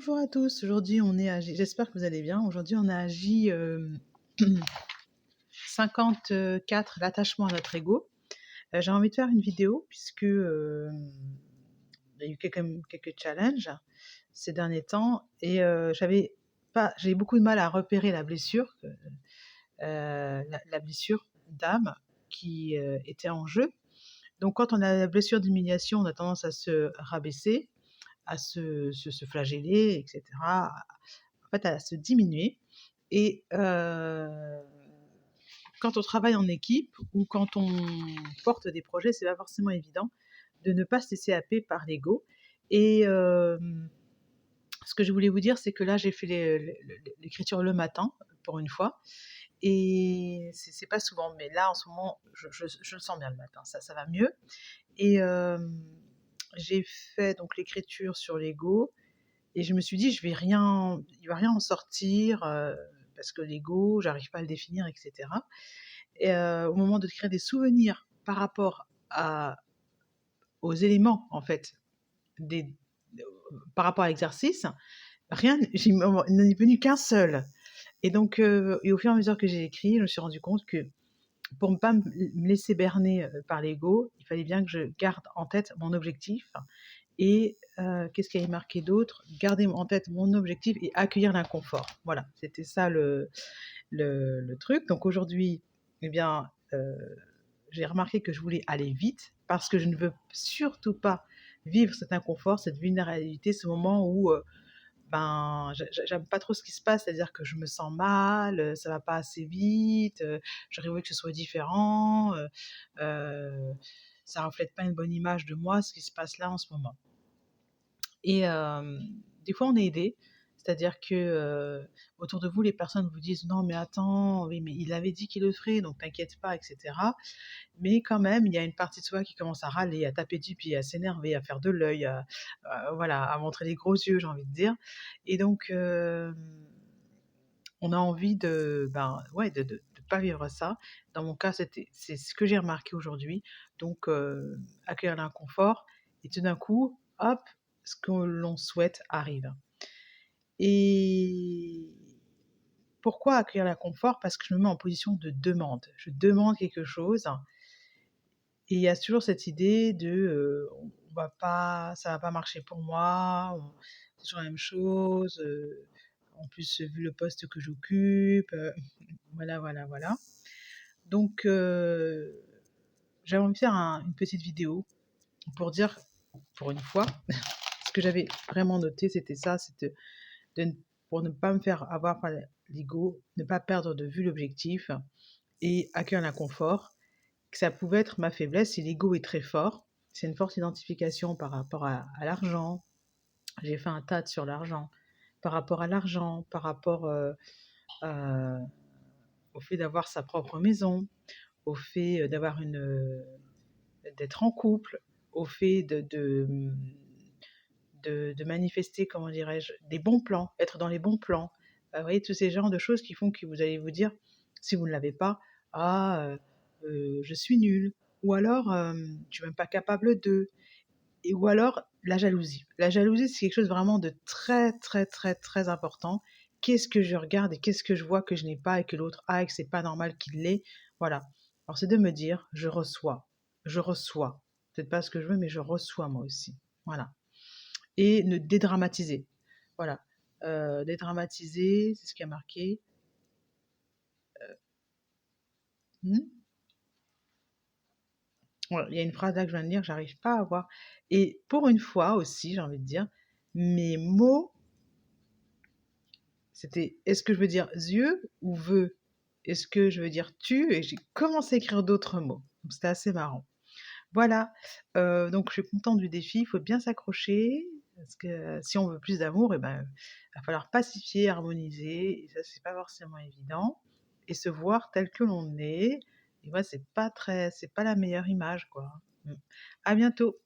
Bonjour à tous, aujourd'hui on est à j'espère que vous allez bien. Aujourd'hui on a à J 54, l'attachement à notre ego. J'ai envie de faire une vidéo puisque il y a eu quelques challenges ces derniers temps et j'ai eu beaucoup de mal à repérer la blessure, la blessure d'âme qui était en jeu. Donc quand on a la blessure d'humiliation, on a tendance à se rabaisser, à se flageller, etc., en fait, à se diminuer. Et quand on travaille en équipe ou quand on porte des projets, c'est pas forcément évident de ne pas se laisser happer par l'ego. Et ce que je voulais vous dire, c'est que là, j'ai fait l'écriture le matin, pour une fois. Et c'est pas souvent, mais là, en ce moment, je le sens bien le matin, ça va mieux. Et j'ai fait donc l'écriture sur l'ego. Et je me suis dit: il va rien en sortir, parce que l'ego, j'arrive pas à le définir, et cetera. Et au moment de créer des souvenirs par rapport aux éléments, en fait, des par rapport à l'exercice, rien il n'en est venu qu'un seul. Et donc et au fur et à mesure que j'ai écrit, je me suis rendu compte que pour ne pas me laisser berner, par l'ego, il fallait bien que je garde en tête mon objectif. Et qu'est-ce qu'il y avait marqué d'autre? Garder en tête mon objectif et accueillir l'inconfort. Voilà, c'était ça le truc. Donc aujourd'hui, eh bien, j'ai remarqué que je voulais aller vite parce que je ne veux surtout pas vivre cet inconfort, cette vulnérabilité, ce moment où j'aime pas trop ce qui se passe, c'est-à-dire que je me sens mal, ça va pas assez vite, j'aurais voulu que ce soit différent, ça reflète pas une bonne image de moi, ce qui se passe là en ce moment. Et des fois, on est aidé, c'est-à-dire que, autour de vous, les personnes vous disent: «Non, mais attends, oui, mais il avait dit qu'il le ferait, donc t'inquiète pas», et cetera. Mais quand même, il y a une partie de soi qui commence à râler, à taper du pied, à s'énerver, à faire de l'œil, voilà, à montrer les gros yeux, j'ai envie de dire. Et donc, on a envie ouais, de pas vivre ça. Dans mon cas, c'est ce que j'ai remarqué aujourd'hui. Donc, accueillir l'inconfort et tout d'un coup, hop, ce que l'on souhaite arrive. Et pourquoi accueillir l'inconfort? Parce que je me mets en position de demande. Je demande quelque chose et il y a toujours cette idée de, ça va pas marcher pour moi, c'est toujours la même chose, en plus, vu le poste que j'occupe, voilà, voilà, voilà. Donc, j'avais envie de faire une petite vidéo pour dire, pour une fois, ce que j'avais vraiment noté, c'était ça, c'était pour ne pas me faire avoir par l'ego, ne pas perdre de vue l'objectif et accueillir l'inconfort, que ça pouvait être ma faiblesse si l'ego est très fort. C'est une forte identification par rapport à l'argent. J'ai fait un tas sur l'argent. Par rapport à l'argent, par rapport à- au fait d'avoir sa propre maison, au fait d'être en couple, au fait de manifester, comment dirais-je, des bons plans, être dans les bons plans. Vous voyez, tous ces genres de choses qui font que vous allez vous dire, si vous ne l'avez pas, ah, je suis nul. Ou alors, je suis même pas capable de. Ou alors, la jalousie. La jalousie, c'est quelque chose vraiment de très, très, très, très important. Qu'est-ce que je regarde et qu'est-ce que je vois que je n'ai pas et que l'autre a et que c'est pas normal qu'il l'ait. Voilà. Alors, c'est de me dire, je reçois. Je reçois. Peut-être pas ce que je veux, mais je reçois moi aussi. Voilà. Et ne dédramatiser. Voilà. Dédramatiser, c'est ce qui a marqué. Hmm. Voilà, il y a une phrase là que je viens de lire, j'arrive pas à voir. Et pour une fois aussi, j'ai envie de dire, mes mots, c'était est-ce que je veux dire yeux ou veux? Est-ce que je veux dire tu? Et j'ai commencé à écrire d'autres mots. Donc c'était assez marrant. Voilà, donc je suis contente du défi, il faut bien s'accrocher, parce que si on veut plus d'amour, et ben, il va falloir pacifier, harmoniser, et ça, c'est pas forcément évident, et se voir tel que l'on est. Et moi, c'est pas la meilleure image, quoi. À bientôt.